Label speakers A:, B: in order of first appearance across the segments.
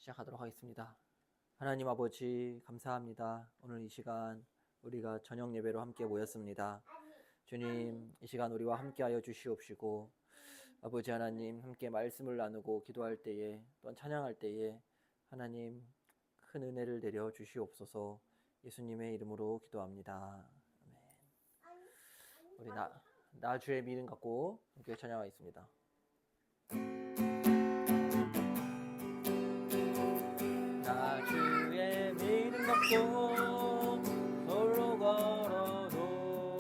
A: 시작하도록 하겠습니다. 하나님 아버지 감사합니다. 오늘 이 시간 우리가 저녁 예배로 함께 모였습니다. 주님, 이 시간 우리와 함께하여 주시옵시고 아버지 하나님 함께 말씀을 나누고 기도할 때에 또한 찬양할 때에 하나님 큰 은혜를 내려 주시옵소서. 예수님의 이름으로 기도합니다. 아멘. 우리 나주의 믿음 갖고 함께 찬양하겠습니다. 나주의 믿음 갖고 홀로 걸어도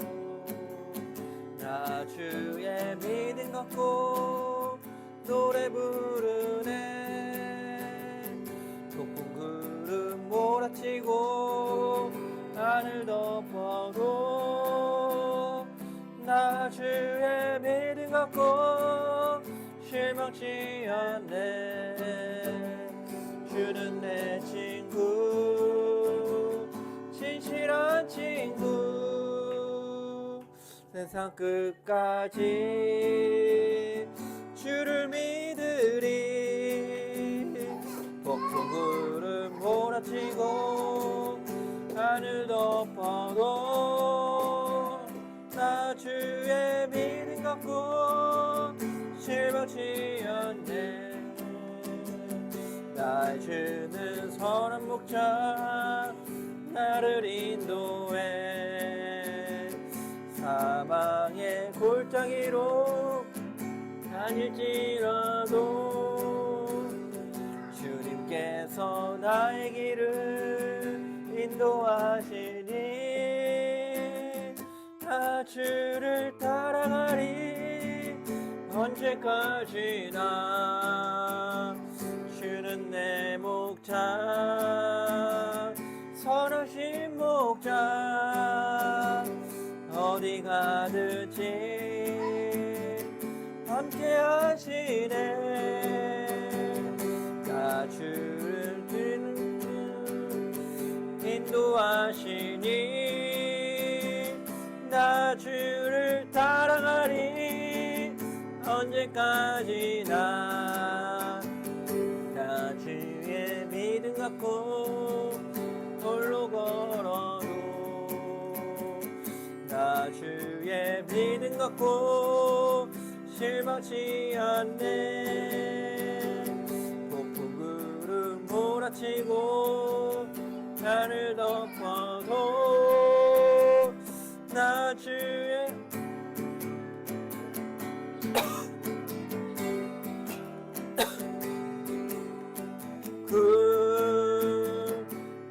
A: 나주의 믿음 갖고 노래 부르네. 높은 구름 몰아치고 하늘 덮어도 나주의 믿음 갖고 실망치 않네. 주는 내 친구, 진실한 친구. 세상 끝까지 주를 믿으리. 폭풍 구름 몰아치고 하늘 덮어도 나 주의 믿음 갖고 실망치 않네. 날 주는 선한 목자 나를 인도해. 사망의 골짜기로 다닐지라도 주님께서 나의 길을 인도하시니 나 주를 따라가리. 언제까지나 주는 내 목자, 선하신 목자. 어디 가든지 함께 하시네. 나 주를 인도하시니 나 주를 따라가리. 언제까지나 나 주의 믿음 갖고 홀로 걸어도 나 주의 믿음 갖고 실망치 않네. 폭풍 구름 몰아치고 하늘 덮어도 나 주의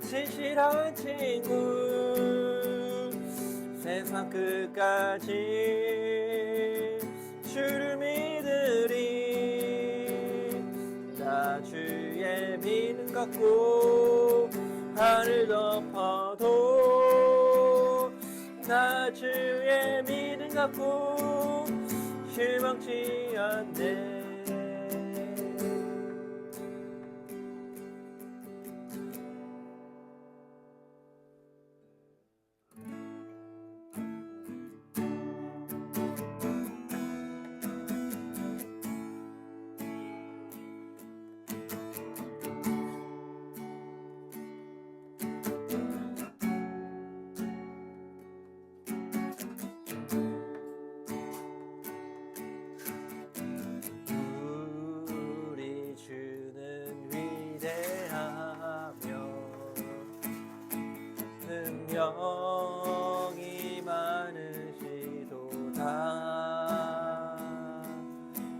A: 진실한 친구. 세상 끝까지 주를 믿으리. 나 주의 믿음 갖고 하늘 덮어도 나 주의 믿음 갖고 실망치 않네. 능력이 많으시도다.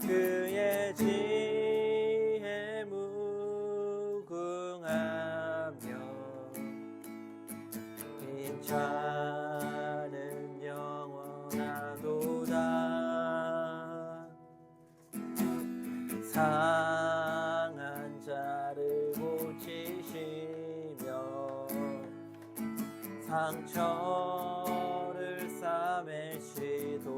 A: 그의 지혜 무궁하며 인자는 영원하도다. 상한 자를 고치시며 상처를 싸매시도다.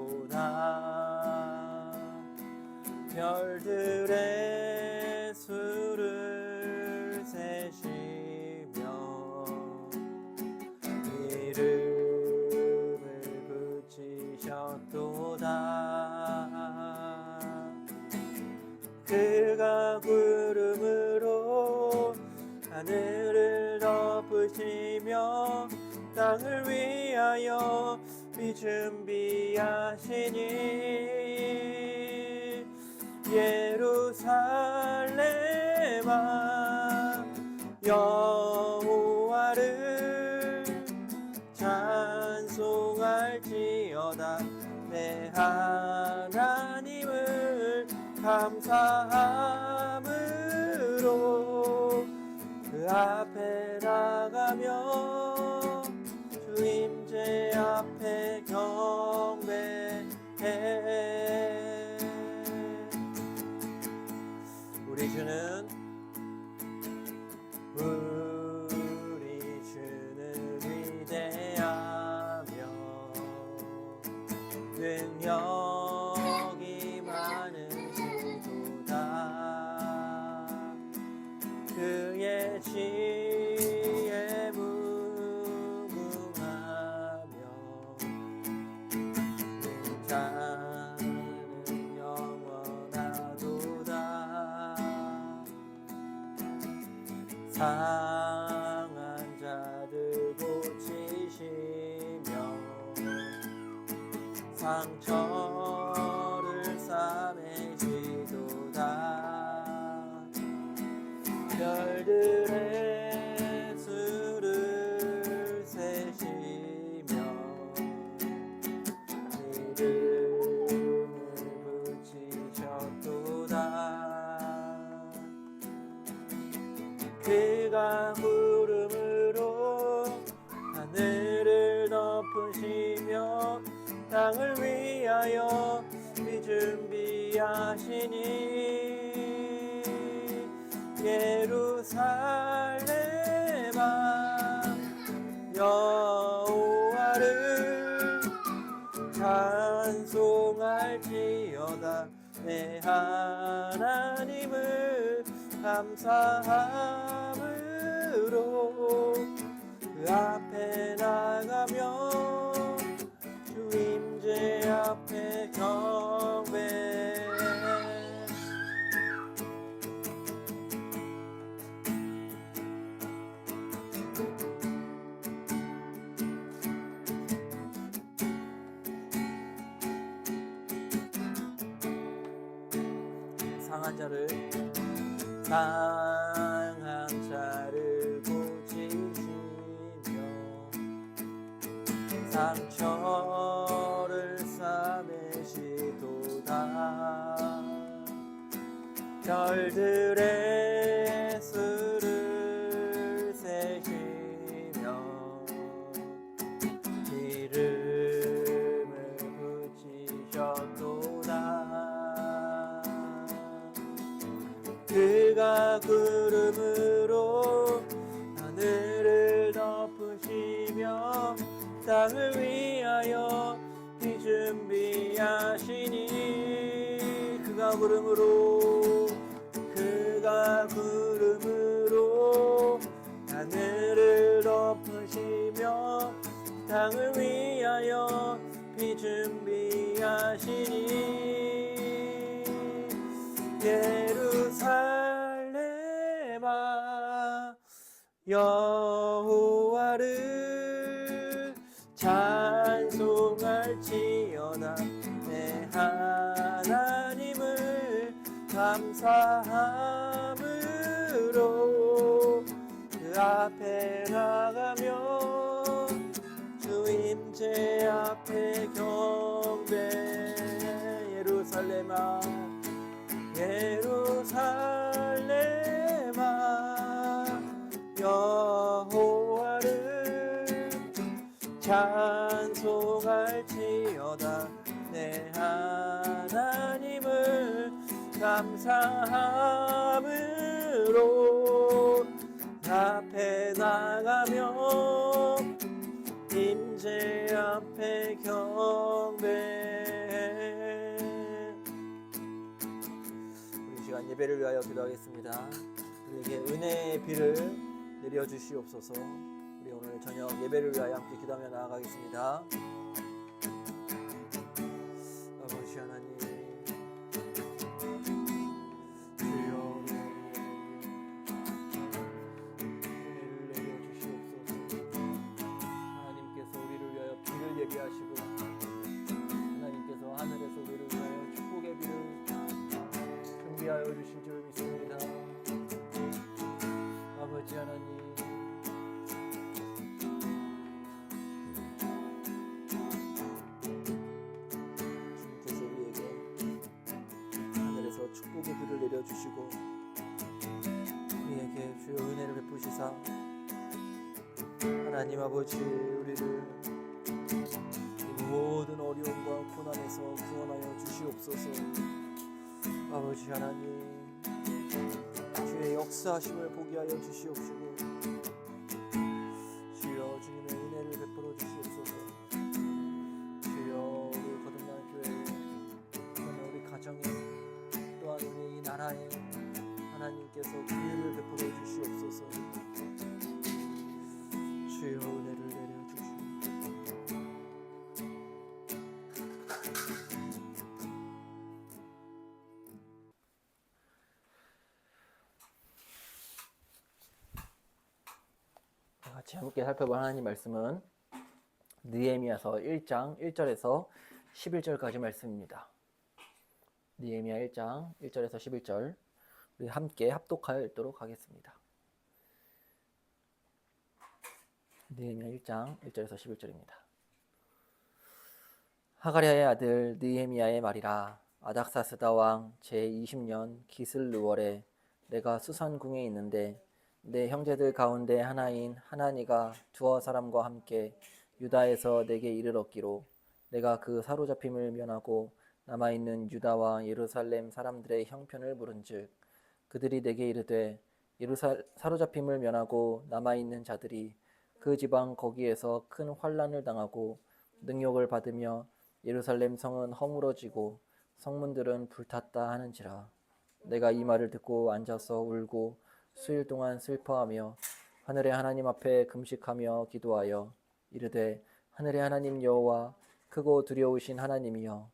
A: 별들의 수를 세시며 이름을 붙이셨도다. 그가 구름으로 하늘을 덮으시며 땅을 위하여 비 준비하시니 예루살렘아 여호와를 찬송할지어다. 내 하나님을 감사함으로 그 앞에 나가며 주 임재 앞에 경배해. 우리 주는 위대하며 능력이 많으시도다. 그의 지혜 무궁하며 자는 영원하도다. 상한 자들 고치시며 상처를 싸매시도다. 별들의 수를 세시며 이름을 붙이셨도다. 그가 구름으로 하늘을 덮으시며 땅을 위하여 비 준비하시니 예루살렘아 여호와를 찬송할지어다. 내 하나님을 감사함으로 그 앞에 나가며 주 임재 앞에 경배. 상한 자를 고치시며 상처를 싸매시도다. 별들의 수를 세시며 이름을 붙이셨도다. 그가 구름으로 하늘을 덮으시며 땅을 위하여 비 준비하시니 그가 구름으로 하늘을 덮으시며 땅을 위하여 비 준비하시니 예루살렘아 여호와를 찬송할지어다. 내 하나님을 감사함으로 그 앞에 나가며 주 임재 앞에 경배. 예루살렘아 여호와를 찬송할지어다. 내 하나님을 감사함으로 앞에 나가며 임재 앞에 경배. 우리 시간 예배를 위하여 기도하겠습니다. 우리에게 은혜의 비를 내려주시옵소서. 우리 오늘 저녁 예배를 위하여 함께 기도하며 나아가겠습니다. 아버지 하나님, 주여 예비하시고 하나님께서 하늘에서 우리를 위하여 축복의 비를 준비하여 주신 줄 믿습니다. 아버지 하나님, 주님께서 우리에게 하늘에서 축복의 비를 내려주시고 우리에게 주의 은혜를 베푸시사 하나님 아버지 우리를 이 모든 어려움과 고난에서 구원하여 주시옵소서. 아버지 하나님, 주의 역사하심을 보게 하여 주시옵시고 주여 주님의 은혜를 베풀어 주시옵소서. 주여 우리 거듭날 교회에 또한 우리 가정에 또한 우리 이 나라에 하나님께서 기회를 베풀어 주시옵소서. 주여 은혜를 내려 주시옵소서. 같이 함께 살펴볼 하나님 말씀은 느헤미야서 1장 1절에서 11절까지 말씀입니다. 느헤미야 1장 1절에서 11절 우리 함께 합독하여 읽도록 하겠습니다. 느헤미야 1장 1절에서 11절입니다. 하가랴의 아들 느헤미야의 말이라. 아닥사스다 왕 제20년 기슬르월에 내가 수산궁에 있는데 내 형제들 가운데 하나인 하나니가 두어 사람과 함께 유다에서 내게 이르렀기로 내가 그 사로잡힘을 면하고 남아있는 유다와 예루살렘 사람들의 형편을 물은즉 그들이 내게 이르되 사로잡힘을 면하고 남아있는 자들이 그 지방 거기에서 큰 환난을 당하고 능욕을 받으며 예루살렘 성은 허물어지고 성문들은 불탔다 하는지라. 내가 이 말을 듣고 앉아서 울고 수일 동안 슬퍼하며 하늘의 하나님 앞에 금식하며 기도하여 이르되 하늘의 하나님 여호와 크고 두려우신 하나님이여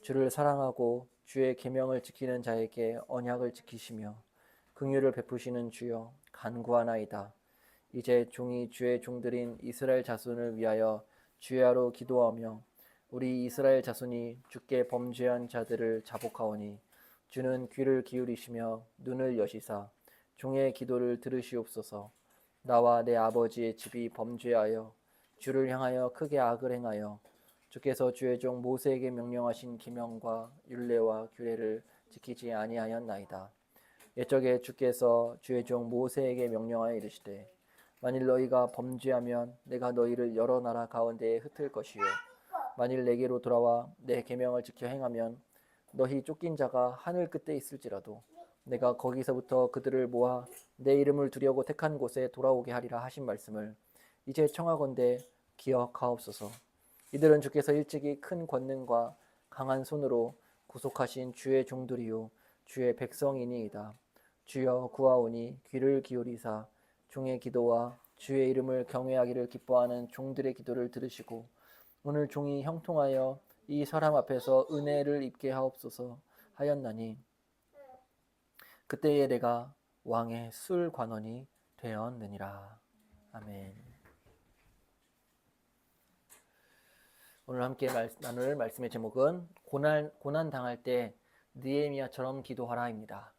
A: 주를 사랑하고 주의 계명을 지키는 자에게 언약을 지키시며 긍휼을 베푸시는 주여 간구하나이다. 이제 종이 주의 종들인 이스라엘 자손을 위하여 주야로 기도하며 우리 이스라엘 자손이 주께 범죄한 자들을 자복하오니 주는 귀를 기울이시며 눈을 여시사 종의 기도를 들으시옵소서. 나와 내 아버지의 집이 범죄하여 주를 향하여 크게 악을 행하여 주께서 주의 종 모세에게 명령하신 계명과 율례와 규례를 지키지 아니하였나이다. 옛적에 주께서 주의 종 모세에게 명령하여 이르시되 만일 너희가 범죄하면 내가 너희를 여러 나라 가운데에 흩을 것이요 만일 내게로 돌아와 내 계명을 지켜 행하면 너희 쫓긴 자가 하늘 끝에 있을지라도 내가 거기서부터 그들을 모아 내 이름을 두려고 택한 곳에 돌아오게 하리라 하신 말씀을 이제 청하건대 기억하옵소서. 이들은 주께서 일찍이 큰 권능과 강한 손으로 구속하신 주의 종들이요 주의 백성이니이다. 주여 구하오니 귀를 기울이사 종의 기도와 주의 이름을 경외하기를 기뻐하는 종들의 기도를 들으시고 오늘 종이 형통하여 이 사람 앞에서 은혜를 입게 하옵소서 하였나니 그때에 내가 왕의 술 관원이 되었느니라. 아멘. 오늘 함께 나눌 말씀의 제목은 고난 당할 때 느헤미야처럼 기도하라입니다.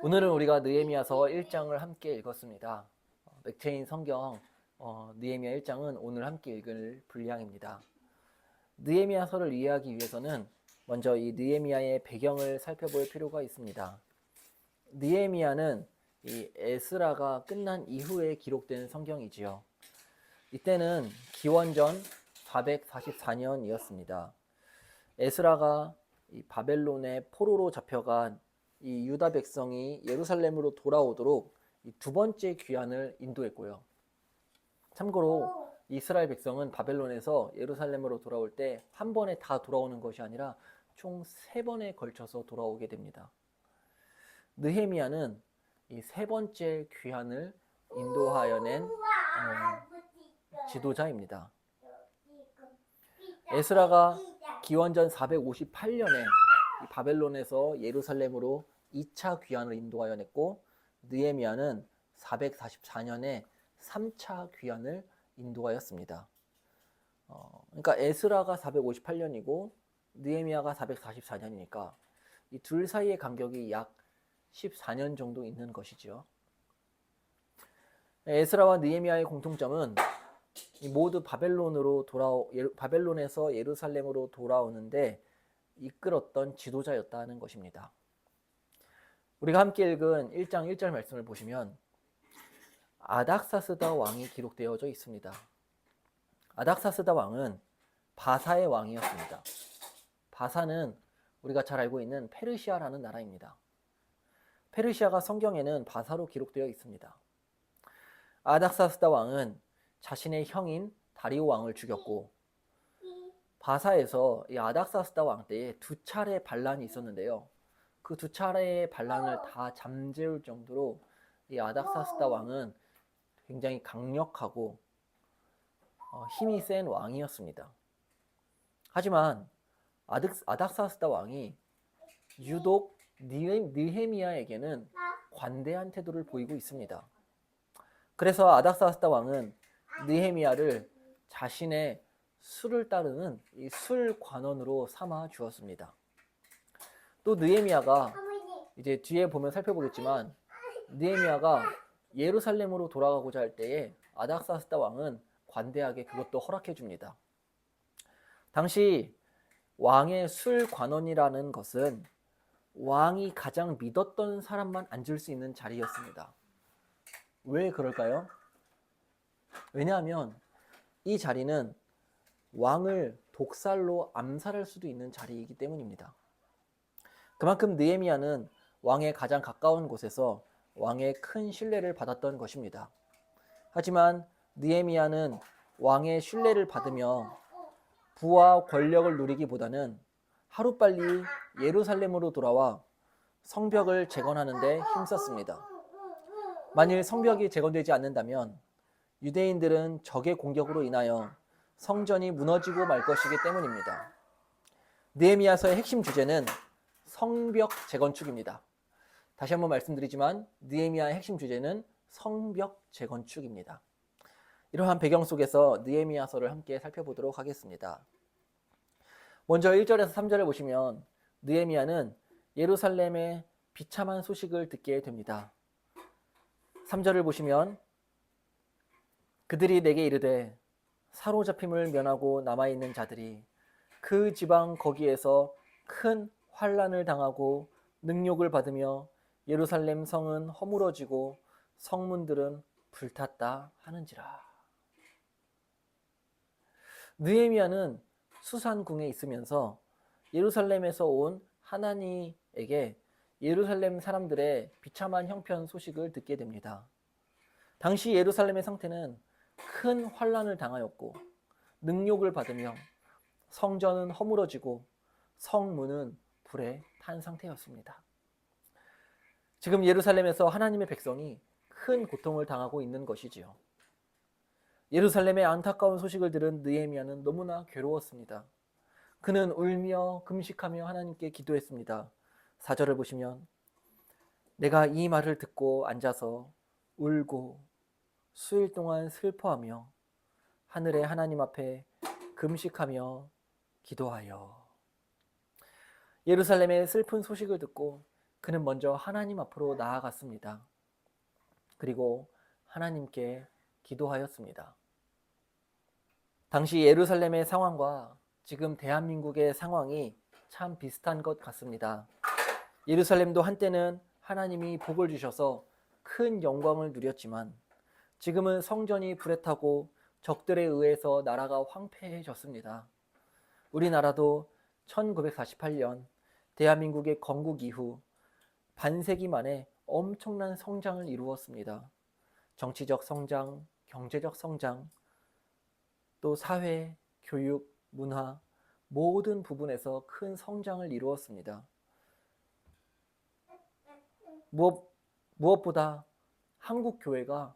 A: 오늘은 우리가 느헤미야서 1장을 함께 읽었습니다. 맥체인 성경 느헤미야 1장은 오늘 함께 읽을 분량입니다. 느헤미야서를 이해하기 위해서는 먼저 이 느헤미야의 배경을 살펴볼 필요가 있습니다. 느헤미야는 이 에스라가 끝난 이후에 기록된 성경이지요. 이때는 기원전 444년이었습니다. 에스라가 이 바벨론의 포로로 잡혀간 이 유다 백성이 예루살렘으로 돌아오도록 이 두 번째 귀환을 인도했고요. 참고로 이스라엘 백성은 바벨론에서 예루살렘으로 돌아올 때 한 번에 다 돌아오는 것이 아니라 총 3번에 걸쳐서 돌아오게 됩니다. 느헤미야는 이 3번째 귀환을 인도하여 낸 지도자입니다. 에스라가 기원전 458년에 바벨론에서 예루살렘으로 2차 귀환을 인도하여 냈고 느헤미야는 444년에 3차 귀환을 인도하였습니다. 그러니까 에스라가 458년이고 느헤미야가 444년이니까 이 둘 사이의 간격이 약 14년 정도 있는 것이지요. 에스라와 느헤미야의 공통점은 모두 바벨론에서 예루살렘으로 돌아오는데 이끌었던 지도자였다는 것입니다. 우리가 함께 읽은 1장 1절 말씀을 보시면 아닥사스다 왕이 기록되어져 있습니다. 아닥사스다 왕은 바사의 왕이었습니다. 바사는 우리가 잘 알고 있는 페르시아라는 나라입니다. 페르시아가 성경에는 바사로 기록되어 있습니다. 아닥사스다 왕은 자신의 형인 다리오 왕을 죽였고 바사에서 이 아닥사스다 왕 때에 두 차례 반란이 있었는데요. 그 두 차례의 반란을 다 잠재울 정도로 이 아닥사스다 왕은 굉장히 강력하고 힘이 센 왕이었습니다. 하지만 아닥사스다 왕이 유독 느헤미야에게는 관대한 태도를 보이고 있습니다. 그래서 아닥사스다 왕은 느헤미야를 자신의 술을 따르는 이 술관원으로 삼아 주었습니다. 또 느헤미야가 이제 뒤에 보면 살펴보겠지만 느헤미야가 예루살렘으로 돌아가고자 할 때에 아닥사스다 왕은 관대하게 그것도 허락해 줍니다. 당시 왕의 술관원이라는 것은 왕이 가장 믿었던 사람만 앉을 수 있는 자리였습니다. 왜 그럴까요? 왜냐하면 이 자리는 왕을 독살로 암살할 수도 있는 자리이기 때문입니다. 그만큼 느헤미야는 왕에 가장 가까운 곳에서 왕의 큰 신뢰를 받았던 것입니다. 하지만 느헤미야는 왕의 신뢰를 받으며 부와 권력을 누리기보다는 하루빨리 예루살렘으로 돌아와 성벽을 재건하는 데 힘썼습니다. 만일 성벽이 재건되지 않는다면 유대인들은 적의 공격으로 인하여 성전이 무너지고 말 것이기 때문입니다. 느헤미야서의 핵심 주제는 성벽 재건축입니다. 다시 한번 말씀드리지만 느헤미야의 핵심 주제는 성벽 재건축입니다. 이러한 배경 속에서 느헤미야서를 함께 살펴보도록 하겠습니다. 먼저 1절에서 3절을 보시면 느헤미야는 예루살렘의 비참한 소식을 듣게 됩니다. 3절을 보시면 그들이 내게 이르되 사로잡힘을 면하고 남아있는 자들이 그 지방 거기에서 큰 환난을 당하고 능욕을 받으며 예루살렘 성은 허물어지고 성문들은 불탔다 하는지라. 느헤미야는 수산궁에 있으면서 예루살렘에서 온 하나니에게 예루살렘 사람들의 비참한 형편 소식을 듣게 됩니다. 당시 예루살렘의 상태는 큰 환난을 당하였고 능욕을 받으며 성전은 허물어지고 성문은 불에 탄 상태였습니다. 지금 예루살렘에서 하나님의 백성이 큰 고통을 당하고 있는 것이지요. 예루살렘의 안타까운 소식을 들은 느헤미야는 너무나 괴로웠습니다. 그는 울며 금식하며 하나님께 기도했습니다. 4절을 보시면 내가 이 말을 듣고 앉아서 울고 수일 동안 슬퍼하며 하늘의 하나님 앞에 금식하며 기도하여. 예루살렘의 슬픈 소식을 듣고 그는 먼저 하나님 앞으로 나아갔습니다. 그리고 하나님께 기도하였습니다. 당시 예루살렘의 상황과 지금 대한민국의 상황이 참 비슷한 것 같습니다. 예루살렘도 한때는 하나님이 복을 주셔서 큰 영광을 누렸지만 지금은 성전이 불에 타고 적들에 의해서 나라가 황폐해졌습니다. 우리나라도 1948년 대한민국의 건국 이후 반세기 만에 엄청난 성장을 이루었습니다. 정치적 성장, 경제적 성장, 또 사회, 교육, 문화 모든 부분에서 큰 성장을 이루었습니다. 무엇보다 한국 교회가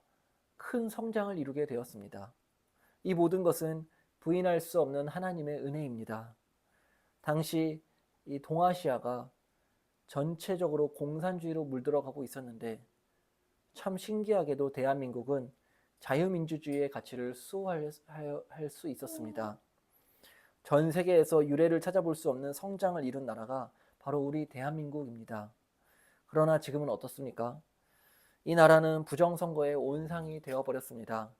A: 큰 성장을 이루게 되었습니다. 이 모든 것은 부인할 수 없는 하나님의 은혜입니다. 당시 이 동아시아가 전체적으로 공산주의로 물들어가고 있었는데 참 신기하게도 대한민국은 자유민주주의의 가치를 수호할 수 있었습니다. 전 세계에서 유례를 찾아볼 수 없는 성장을 이룬 나라가 바로 우리 대한민국입니다. 그러나 지금은 어떻습니까? 이 나라는 부정선거의 온상이 되어버렸습니다.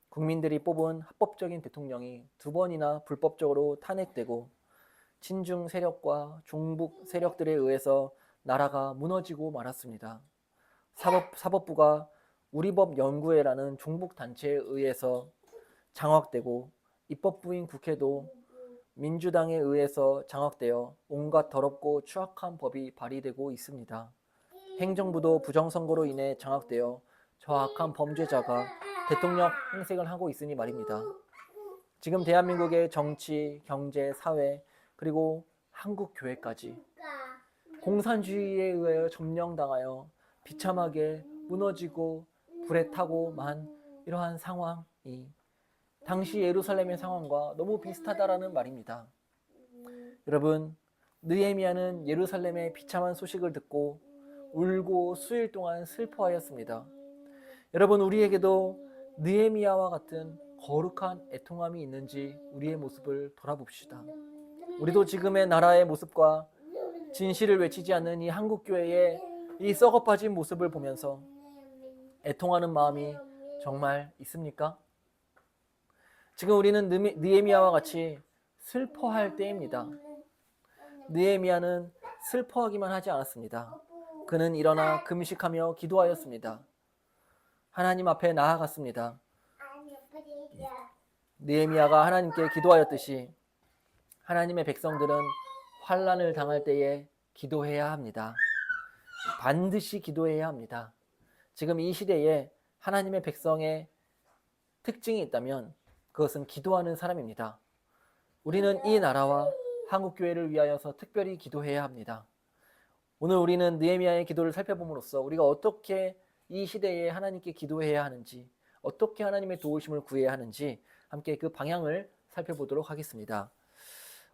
A: 국민들이 뽑은 합법적인 대통령이 2번이나 불법적으로 탄핵되고 친중 세력과 종북 세력들에 의해서 나라가 무너지고 말았습니다. 사법부가 우리법연구회라는 종북 단체에 의해서 장악되고 입법부인 국회도 민주당에 의해서 장악되어 온갖 더럽고 추악한 법이 발의되고 있습니다. 행정부도 부정선거로 인해 장악되어 저 악한 범죄자가 대통령 행색을 하고 있으니 말입니다. 지금 대한민국의 정치, 경제, 사회 그리고 한국 교회까지 공산주의에 의하여 점령당하여 비참하게 무너지고 불에 타고만 이러한 상황이 당시 예루살렘의 상황과 너무 비슷하다라는 말입니다. 여러분, 느헤미야는 예루살렘의 비참한 소식을 듣고 울고 수일 동안 슬퍼하였습니다. 여러분, 우리에게도 느헤미야와 같은 거룩한 애통함이 있는지 우리의 모습을 돌아봅시다. 우리도 지금의 나라의 모습과 진실을 외치지 않는 이 한국교회의 이 썩어빠진 모습을 보면서 애통하는 마음이 정말 있습니까? 지금 우리는 느헤미야와 같이 슬퍼할 때입니다. 느헤미야는 슬퍼하기만 하지 않았습니다. 그는 일어나 금식하며 기도하였습니다. 하나님 앞에 나아갔습니다. 느헤미야가 하나님께 기도하였듯이 하나님의 백성들은 환난을 당할 때에 기도해야 합니다. 반드시 기도해야 합니다. 지금 이 시대에 하나님의 백성의 특징이 있다면 그것은 기도하는 사람입니다. 우리는 이 나라와 한국교회를 위하여서 특별히 기도해야 합니다. 오늘 우리는 느헤미야의 기도를 살펴봄으로써 우리가 어떻게 이 시대에 하나님께 기도해야 하는지, 어떻게 하나님의 도우심을 구해야 하는지 함께 그 방향을 살펴보도록 하겠습니다.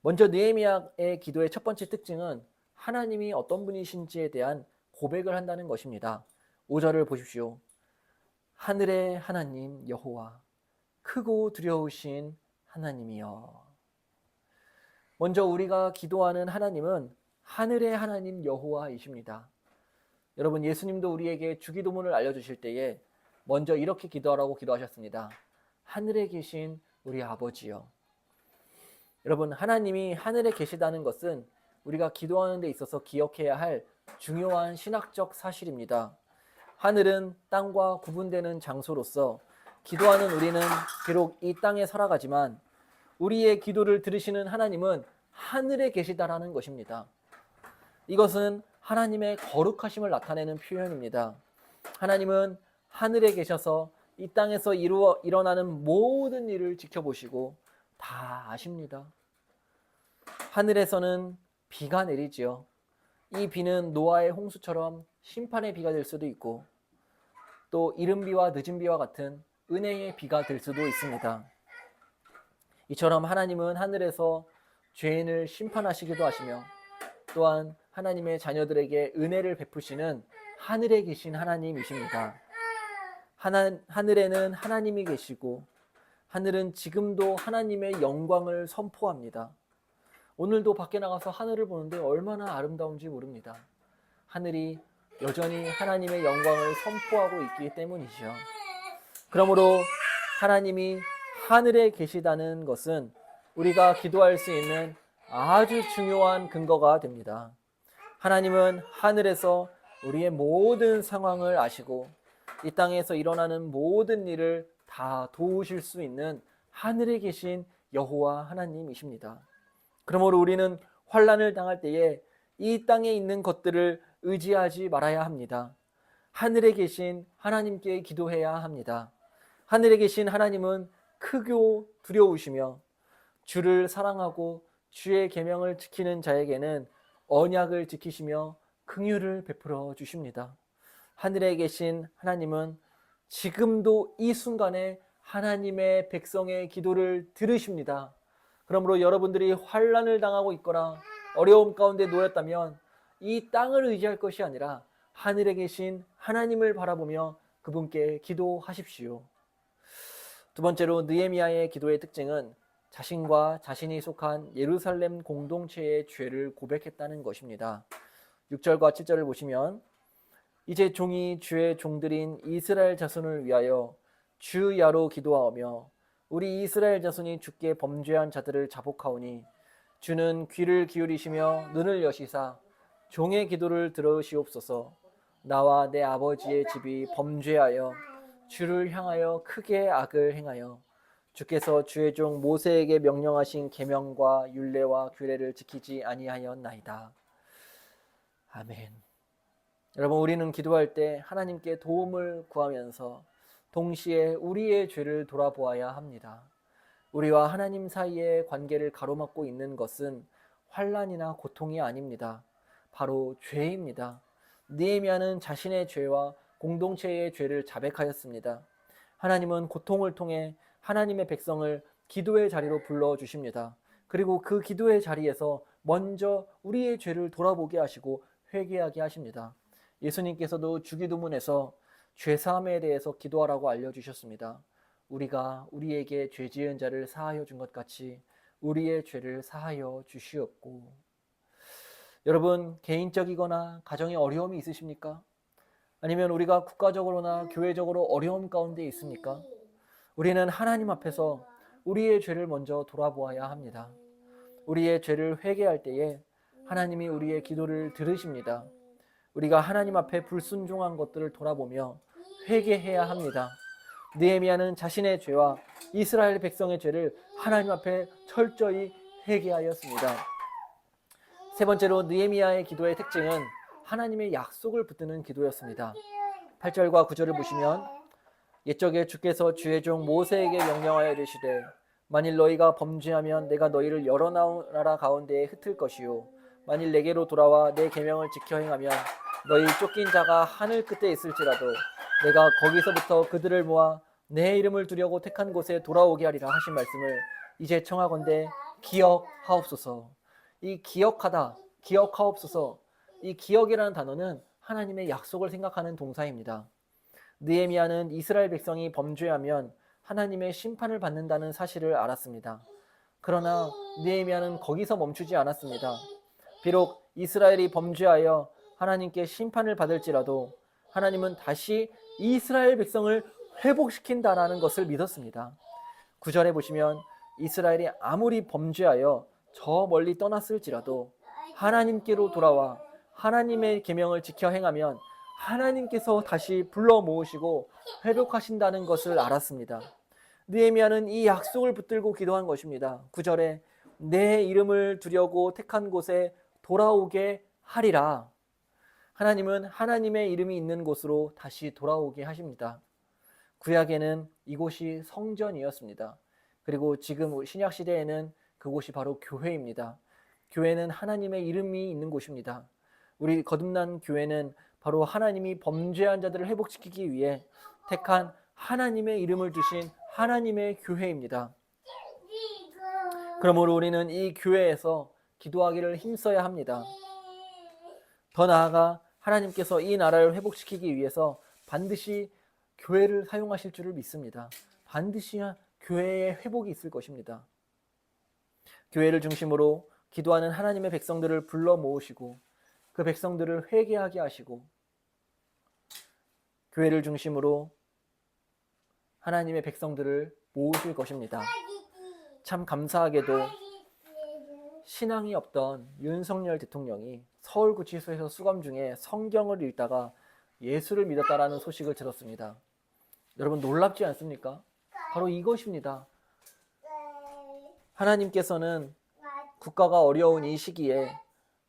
A: 먼저 느헤미야의 기도의 첫 번째 특징은 하나님이 어떤 분이신지에 대한 고백을 한다는 것입니다. 5절을 보십시오. 하늘의 하나님 여호와, 크고 두려우신 하나님이여. 먼저 우리가 기도하는 하나님은 하늘의 하나님 여호와이십니다. 여러분, 예수님도 우리에게 주기도문을 알려주실 때에 먼저 이렇게 기도하라고 기도하셨습니다. 하늘에 계신 우리 아버지여. 여러분, 하나님이 하늘에 계시다는 것은 우리가 기도하는 데 있어서 기억해야 할 중요한 신학적 사실입니다. 하늘은 땅과 구분되는 장소로서 기도하는 우리는 비록 이 땅에 살아가지만 우리의 기도를 들으시는 하나님은 하늘에 계시다라는 것입니다. 이것은 하나님의 거룩하심을 나타내는 표현입니다. 하나님은 하늘에 계셔서 이 땅에서 일어나는 모든 일을 지켜보시고 다 아십니다. 하늘에서는 비가 내리지요. 이 비는 노아의 홍수처럼 심판의 비가 될 수도 있고 또 이른 비와 늦은 비와 같은 은혜의 비가 될 수도 있습니다. 이처럼 하나님은 하늘에서 죄인을 심판하시기도 하시며 또한 하나님의 자녀들에게 은혜를 베푸시는 하늘에 계신 하나님이십니다. 하늘에는 하나님이 계시고 하늘은 지금도 하나님의 영광을 선포합니다. 오늘도 밖에 나가서 하늘을 보는데 얼마나 아름다운지 모릅니다. 하늘이 여전히 하나님의 영광을 선포하고 있기 때문이죠. 그러므로 하나님이 하늘에 계시다는 것은 우리가 기도할 수 있는 아주 중요한 근거가 됩니다. 하나님은 하늘에서 우리의 모든 상황을 아시고 이 땅에서 일어나는 모든 일을 다 도우실 수 있는 하늘에 계신 여호와 하나님이십니다. 그러므로 우리는 환난을 당할 때에 이 땅에 있는 것들을 의지하지 말아야 합니다. 하늘에 계신 하나님께 기도해야 합니다. 하늘에 계신 하나님은 크고 두려우시며 주를 사랑하고 주의 계명을 지키는 자에게는 언약을 지키시며 긍휼을 베풀어 주십니다. 하늘에 계신 하나님은 지금도 이 순간에 하나님의 백성의 기도를 들으십니다. 그러므로 여러분들이 환난을 당하고 있거나 어려움 가운데 놓였다면 이 땅을 의지할 것이 아니라 하늘에 계신 하나님을 바라보며 그분께 기도하십시오. 두 번째로 느헤미야의 기도의 특징은 자신과 자신이 속한 예루살렘 공동체의 죄를 고백했다는 것입니다. 6절과 7절을 보시면 이제 종이 주의 종들인 이스라엘 자손을 위하여 주야로 기도하오며 우리 이스라엘 자손이 주께 범죄한 자들을 자복하오니 주는 귀를 기울이시며 눈을 여시사 종의 기도를 들으시옵소서. 나와 내 아버지의 집이 범죄하여 주를 향하여 크게 악을 행하여 주께서 주의 종 모세에게 명령하신 계명과 율례와 규례를 지키지 아니하였나이다. 아멘. 여러분, 우리는 기도할 때 하나님께 도움을 구하면서 동시에 우리의 죄를 돌아보아야 합니다. 우리와 하나님 사이의 관계를 가로막고 있는 것은 환난이나 고통이 아닙니다. 바로 죄입니다. 느헤미야는 자신의 죄와 공동체의 죄를 자백하였습니다. 하나님은 고통을 통해 하나님의 백성을 기도의 자리로 불러주십니다. 그리고 그 기도의 자리에서 먼저 우리의 죄를 돌아보게 하시고 회개하게 하십니다. 예수님께서도 주기도문에서 죄사함에 대해서 기도하라고 알려주셨습니다. 우리가 우리에게 죄 지은 자를 사하여 준 것 같이 우리의 죄를 사하여 주시옵고. 여러분, 개인적이거나 가정에 어려움이 있으십니까? 아니면 우리가 국가적으로나 교회적으로 어려움 가운데 있습니까? 우리는 하나님 앞에서 우리의 죄를 먼저 돌아보아야 합니다. 우리의 죄를 회개할 때에 하나님이 우리의 기도를 들으십니다. 우리가 하나님 앞에 불순종한 것들을 돌아보며 회개해야 합니다. 느헤미야는 자신의 죄와 이스라엘 백성의 죄를 하나님 앞에 철저히 회개하였습니다. 세 번째로 느헤미야의 기도의 특징은 하나님의 약속을 붙드는 기도였습니다. 8절과 9절을 보시면 옛적에 주께서 주의 종 모세에게 명령하여 이르시되 만일 너희가 범죄하면 내가 너희를 여러 나라 가운데에 흩을 것이요 만일 내게로 돌아와 내 계명을 지켜 행하면 너희 쫓긴 자가 하늘 끝에 있을지라도 내가 거기서부터 그들을 모아 내 이름을 두려고 택한 곳에 돌아오게 하리라 하신 말씀을 이제 청하건대 기억하옵소서. 이 기억하다, 기억하옵소서, 이 기억이라는 단어는 하나님의 약속을 생각하는 동사입니다. 느헤미야는 이스라엘 백성이 범죄하면 하나님의 심판을 받는다는 사실을 알았습니다. 그러나 느헤미야는 거기서 멈추지 않았습니다. 비록 이스라엘이 범죄하여 하나님께 심판을 받을지라도 하나님은 다시 이스라엘 백성을 회복시킨다라는 것을 믿었습니다. 9절에 보시면 이스라엘이 아무리 범죄하여 저 멀리 떠났을지라도 하나님께로 돌아와 하나님의 계명을 지켜 행하면 하나님께서 다시 불러 모으시고 회복하신다는 것을 알았습니다. 느헤미야는 이 약속을 붙들고 기도한 것입니다. 9절에 내 이름을 두려고 택한 곳에 돌아오게 하리라. 하나님은 하나님의 이름이 있는 곳으로 다시 돌아오게 하십니다. 구약에는 이곳이 성전이었습니다. 그리고 지금 신약 시대에는 그곳이 바로 교회입니다. 교회는 하나님의 이름이 있는 곳입니다. 우리 거듭난 교회는 바로 하나님이 범죄한 자들을 회복시키기 위해 택한 하나님의 이름을 주신 하나님의 교회입니다. 그러므로 우리는 이 교회에서 기도하기를 힘써야 합니다. 더 나아가 하나님께서 이 나라를 회복시키기 위해서 반드시 교회를 사용하실 줄을 믿습니다. 반드시 교회의 회복이 있을 것입니다. 교회를 중심으로 기도하는 하나님의 백성들을 불러 모으시고 그 백성들을 회개하게 하시고 교회를 중심으로 하나님의 백성들을 모으실 것입니다. 참 감사하게도 신앙이 없던 윤석열 대통령이 서울구치소에서 수감 중에 성경을 읽다가 예수를 믿었다라는 소식을 들었습니다. 여러분 놀랍지 않습니까? 바로 이것입니다. 하나님께서는 국가가 어려운 이 시기에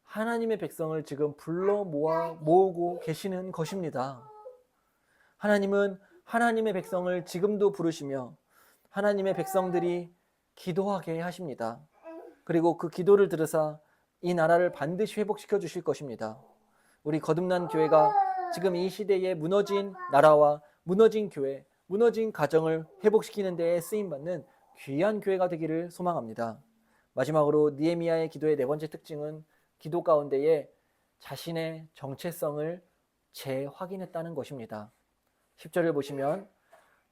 A: 하나님의 백성을 지금 불러 모으고 계시는 것입니다. 하나님은 하나님의 백성을 지금도 부르시며 하나님의 백성들이 기도하게 하십니다. 그리고 그 기도를 들으사 이 나라를 반드시 회복시켜 주실 것입니다. 우리 거듭난 교회가 지금 이 시대에 무너진 나라와 무너진 교회, 무너진 가정을 회복시키는 데에 쓰임받는 귀한 교회가 되기를 소망합니다. 마지막으로 느헤미야의 기도의 네 번째 특징은 기도 가운데에 자신의 정체성을 재확인했다는 것입니다. 10절을 보시면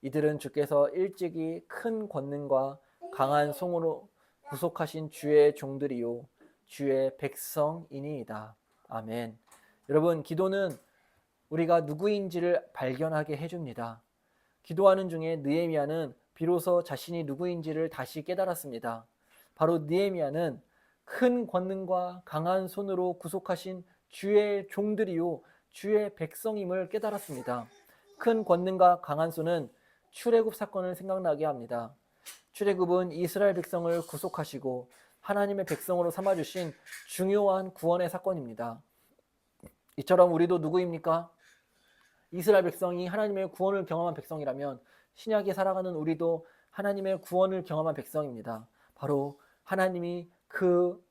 A: 이들은 주께서 일찍이 큰 권능과 강한 송으로 구속하신 주의 종들이요 주의 백성이니이다. 아멘. 여러분, 기도는 우리가 누구인지를 발견하게 해줍니다. 기도하는 중에 느헤미야는 비로소 자신이 누구인지를 다시 깨달았습니다. 바로 느헤미야는 큰 권능과 강한 손으로 구속하신 주의 종들이요 주의 백성임을 깨달았습니다. 큰 권능과 강한 손은 출애굽 사건을 생각나게 합니다. 출애굽은 이스라엘 백성을 구속하시고 하나님의 백성으로 삼아주신 중요한 구원의 사건입니다. 이처럼 우리도 누구입니까? 이스라엘 백성이 하나님의 구원을 경험한 백성이라면 신약에 살아가는 우리도 하나님의 구원을 경험한 백성입니다. 바로 하나님이 그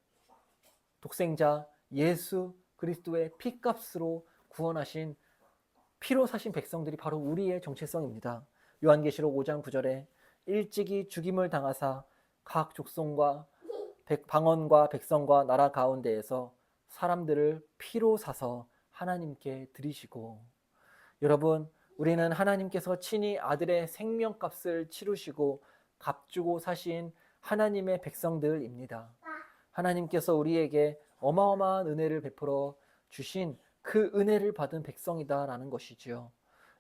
A: 독생자 예수 그리스도의 피값으로 구원하신 피로 사신 백성들이 바로 우리의 정체성입니다. 요한계시록 5장 9절에 일찍이 죽임을 당하사 각 족속과 방언과 백성과 나라 가운데에서 사람들을 피로 사서 하나님께 드리시고, 여러분, 우리는 하나님께서 친히 아들의 생명값을 치르시고 값주고 사신 하나님의 백성들입니다. 하나님께서 우리에게 어마어마한 은혜를 베풀어 주신 그 은혜를 받은 백성이다라는 것이지요.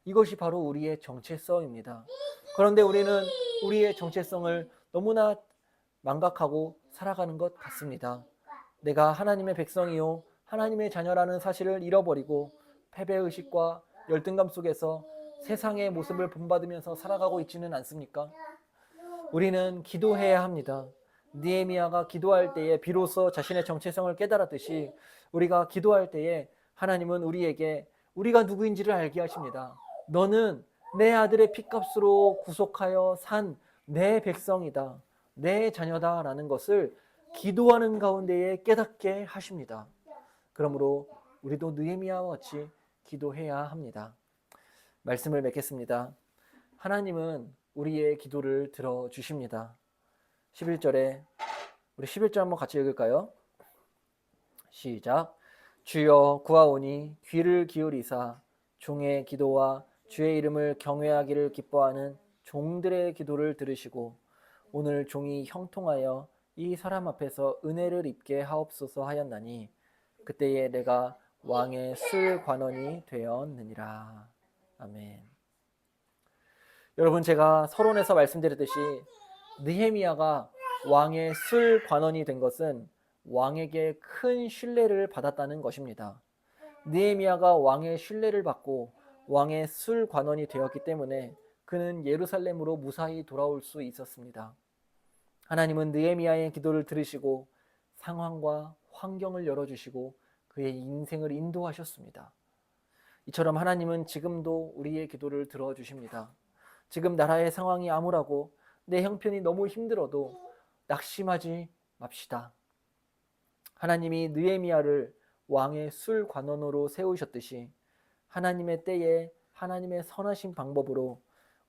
A: 이것이 바로 우리의 정체성입니다. 그런데 우리는 우리의 정체성을 너무나 망각하고 살아가는 것 같습니다. 내가 하나님의 백성이요 하나님의 자녀라는 사실을 잃어버리고 패배의식과 열등감 속에서 세상의 모습을 본받으면서 살아가고 있지는 않습니까? 우리는 기도해야 합니다. 느헤미야가 기도할 때에 비로소 자신의 정체성을 깨달았듯이 우리가 기도할 때에 하나님은 우리에게 우리가 누구인지를 알게 하십니다. 너는 내 아들의 피값으로 구속하여 산 내 백성이다. 내 자녀다 라는 것을 기도하는 가운데에 깨닫게 하십니다. 그러므로 우리도 느헤미야와 같이 기도해야 합니다. 말씀을 맺겠습니다. 하나님은 우리의 기도를 들어주십니다. 11절에 우리 11절 한번 같이 읽을까요? 시작. 주여 구하오니 귀를 기울이사 종의 기도와 주의 이름을 경외하기를 기뻐하는 종들의 기도를 들으시고 오늘 종이 형통하여 이 사람 앞에서 은혜를 입게 하옵소서 하였나니 그때에 내가 왕의 술 관원이 되었느니라. 아멘. 여러분, 제가 서론에서 말씀드렸듯이 느헤미야가 왕의 술 관원이 된 것은 왕에게 큰 신뢰를 받았다는 것입니다. 느헤미야가 왕의 신뢰를 받고 왕의 술 관원이 되었기 때문에 그는 예루살렘으로 무사히 돌아올 수 있었습니다. 하나님은 느헤미야의 기도를 들으시고 상황과 환경을 열어주시고 그의 인생을 인도하셨습니다. 이처럼 하나님은 지금도 우리의 기도를 들어주십니다. 지금 나라의 상황이 암울하고 내 형편이 너무 힘들어도 낙심하지 맙시다. 하나님이 느헤미야를 왕의 술 관원으로 세우셨듯이 하나님의 때에 하나님의 선하신 방법으로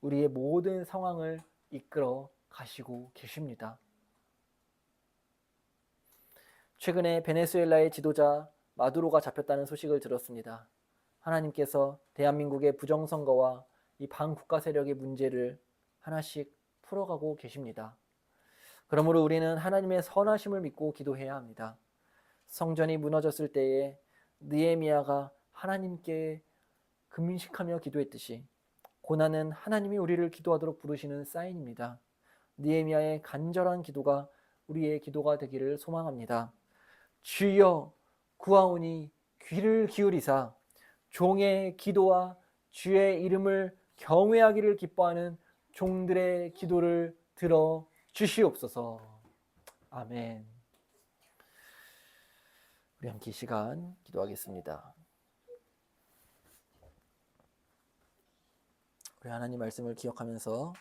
A: 우리의 모든 상황을 이끌어 가시고 계십니다. 최근에 베네수엘라의 지도자 마두로가 잡혔다는 소식을 들었습니다. 하나님께서 대한민국의 부정선거와 이 반국가 세력의 문제를 하나씩 풀어가고 계십니다. 그러므로 우리는 하나님의 선하심을 믿고 기도해야 합니다. 성전이 무너졌을 때에 느헤미야가 하나님께 금식하며 기도했듯이 고난은 하나님이 우리를 기도하도록 부르시는 사인입니다. 느헤미야의 간절한 기도가 우리의 기도가 되기를 소망합니다. 주여 구하오니 귀를 기울이사 종의 기도와 주의 이름을 경외하기를 기뻐하는 종들의 기도를 들어 주시옵소서. 아멘. 우리 함께 이 시간 기도하겠습니다. 우리 하나님 말씀을 기억하면서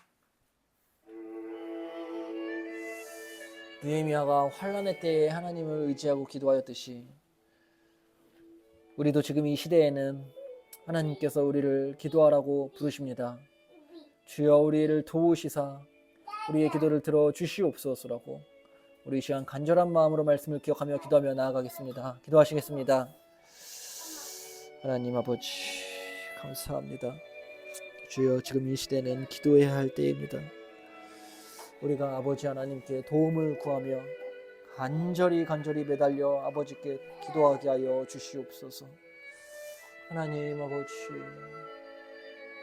A: 느헤미야가 환난의 때에 하나님을 의지하고 기도하였듯이 우리도 지금 이 시대에는 하나님께서 우리를 기도하라고 부르십니다. 주여 우리를 도우시사 우리의 기도를 들어 주시옵소서라고 우리 이 시간 간절한 마음으로 말씀을 기억하며 기도하며 나아가겠습니다. 기도하시겠습니다. 하나님 아버지 감사합니다. 주여, 지금 이 시대는 기도해야 할 때입니다. 우리가 아버지 하나님께 도움을 구하며 간절히 매달려 아버지께 기도하게 하여 주시옵소서. 하나님 아버지,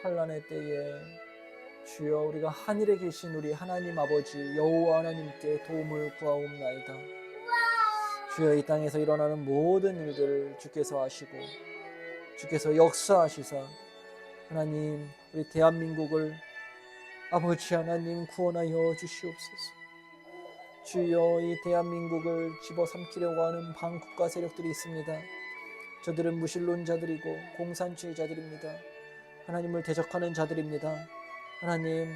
A: 환난의 때에 주여, 우리가 하늘에 계신 우리 하나님 아버지 여호와 하나님께 도움을 구하옵나이다. 주여, 이 땅에서 일어나는 모든 일들을 주께서 하시고 주께서 역사하시사 하나님, 우리 대한민국을 아버지 하나님 구원하여 주시옵소서. 주여, 이 대한민국을 집어삼키려고 하는 반국가 세력들이 있습니다. 저들은 무신론자들이고 공산주의자들입니다. 하나님을 대적하는 자들입니다. 하나님,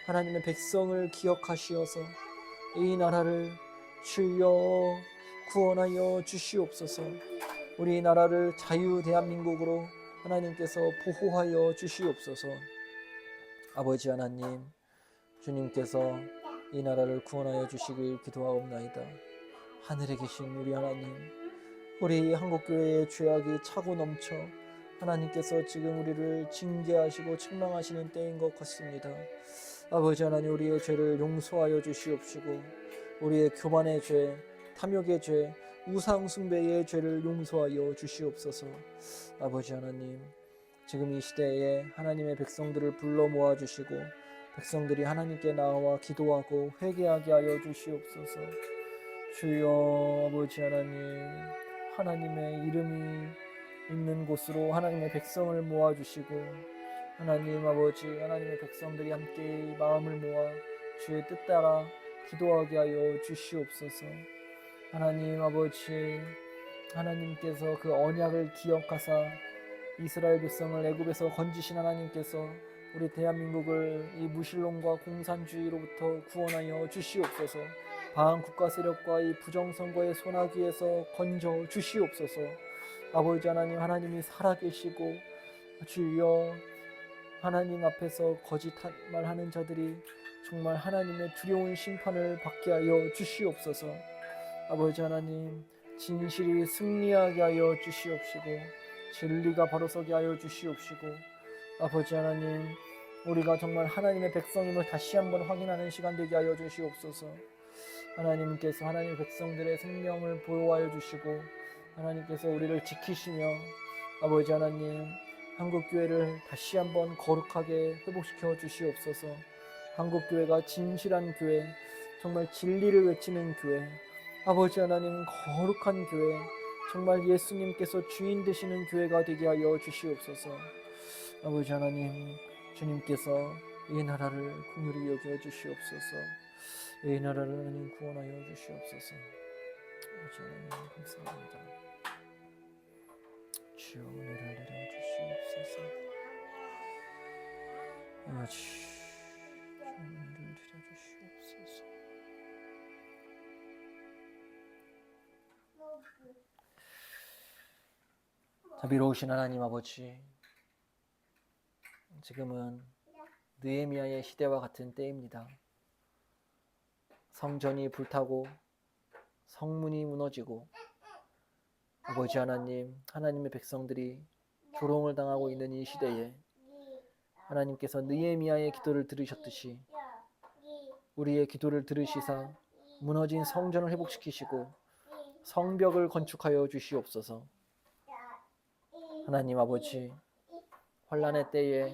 A: 하나님의 백성을 기억하시어서 이 나라를 주여 구원하여 주시옵소서. 우리 나라를 자유 대한민국으로 하나님께서 보호하여 주시옵소서. 아버지 하나님, 주님께서 이 나라를 구원하여 주시길 기도하옵나이다. 하늘에 계신 우리 하나님, 우리 한국교회의 죄악이 차고 넘쳐 하나님께서 지금 우리를 징계하시고 책망하시는 때인 것 같습니다. 아버지 하나님, 우리의 죄를 용서하여 주시옵시고 우리의 교만의 죄, 탐욕의 죄, 우상 숭배의 죄를 용서하여 주시옵소서. 아버지 하나님, 지금 이 시대에 하나님의 백성들을 불러 모아 주시고 백성들이 하나님께 나와 기도하고 회개하게 하여 주시옵소서. 주여, 아버지 하나님, 하나님의 이름이 있는 곳으로 하나님의 백성을 모아 주시고 하나님 아버지, 하나님의 백성들이 함께 마음을 모아 주의 뜻 따라 기도하게 하여 주시옵소서. 하나님 아버지, 하나님께서 그 언약을 기억하사 이스라엘 백성을 애굽에서 건지신 하나님께서 우리 대한민국을 이 무신론과 공산주의로부터 구원하여 주시옵소서. 바한 국가 세력과 이 부정선거의 소나기에서 건져 주시옵소서. 아버지 하나님, 하나님이 살아계시고 주여, 하나님 앞에서 거짓말하는 자들이 정말 하나님의 두려운 심판을 받게 하여 주시옵소서. 아버지 하나님, 진실이 승리하게 하여 주시옵시고 진리가 바로서게 하여 주시옵시고 아버지 하나님, 우리가 정말 하나님의 백성임을 다시 한번 확인하는 시간 되게 하여 주시옵소서. 하나님께서 하나님의 백성들의 생명을 보호하여 주시고 하나님께서 우리를 지키시며 아버지 하나님, 한국교회를 다시 한번 거룩하게 회복시켜 주시옵소서. 한국교회가 진실한 교회, 정말 진리를 외치는 교회, 아버지 하나님, 거룩한 교회, 정말 예수님께서 주인 되시는 교회가 되게 하여 주시옵소서. 아버지 하나님, 주님께서 이 나라를 긍휼히 여겨 주시옵소서. 이 나라를 하나님 구원하여 주시옵소서. 아버지 하나님, 감사합니다. 주여, 은혜를 내려 주시옵소서. 아버지, 주여, 은혜를 내려 주시옵소서. 자비로우신 하나님 아버지, 지금은 느헤미야의 시대와 같은 때입니다. 성전이 불타고 성문이 무너지고 아버지 하나님, 하나님의 백성들이 조롱을 당하고 있는 이 시대에 하나님께서 느헤미야의 기도를 들으셨듯이 우리의 기도를 들으시사 무너진 성전을 회복시키시고 성벽을 건축하여 주시옵소서. 하나님 아버지, 환난의 때에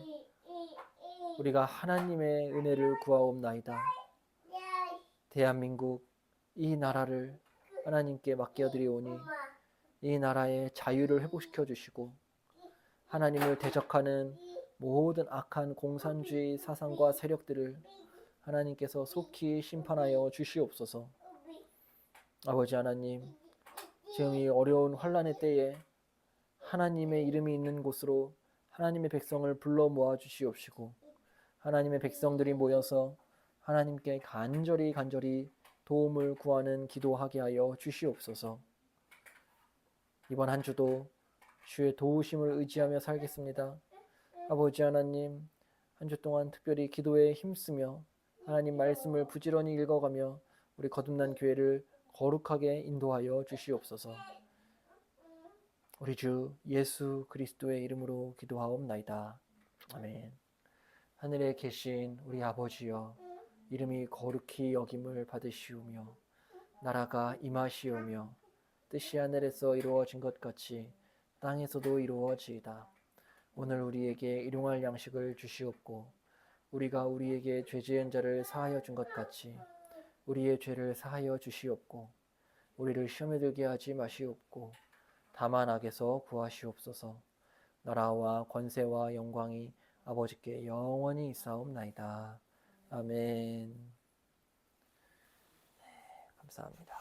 A: 우리가 하나님의 은혜를 구하옵나이다. 대한민국 이 나라를 하나님께 맡겨드리오니 이 나라의 자유를 회복시켜 주시고 하나님을 대적하는 모든 악한 공산주의 사상과 세력들을 하나님께서 속히 심판하여 주시옵소서. 아버지 하나님, 지금 이 어려운 환난의 때에 하나님의 이름이 있는 곳으로 하나님의 백성을 불러 모아 주시옵시고 하나님의 백성들이 모여서 하나님께 간절히 도움을 구하는 기도하게 하여 주시옵소서. 이번 한 주도 주의 도우심을 의지하며 살겠습니다. 아버지 하나님, 한 주 동안 특별히 기도에 힘쓰며 하나님 말씀을 부지런히 읽어가며 우리 거듭난 교회를 거룩하게 인도하여 주시옵소서. 우리 주 예수 그리스도의 이름으로 기도하옵나이다. 아멘. 하늘에 계신 우리 아버지여, 이름이 거룩히 여김을 받으시오며 나라가 임하시오며 뜻이 하늘에서 이루어진 것 같이 땅에서도 이루어지이다. 오늘 우리에게 일용할 양식을 주시옵고 우리가 우리에게 죄 지은 자를 사하여 준 것 같이 우리의 죄를 사하여 주시옵고 우리를 시험에 들게 하지 마시옵고 다만 악에서 구하시옵소서. 나라와 권세와 영광이 아버지께 영원히 있사옵나이다. 아멘. 감사합니다.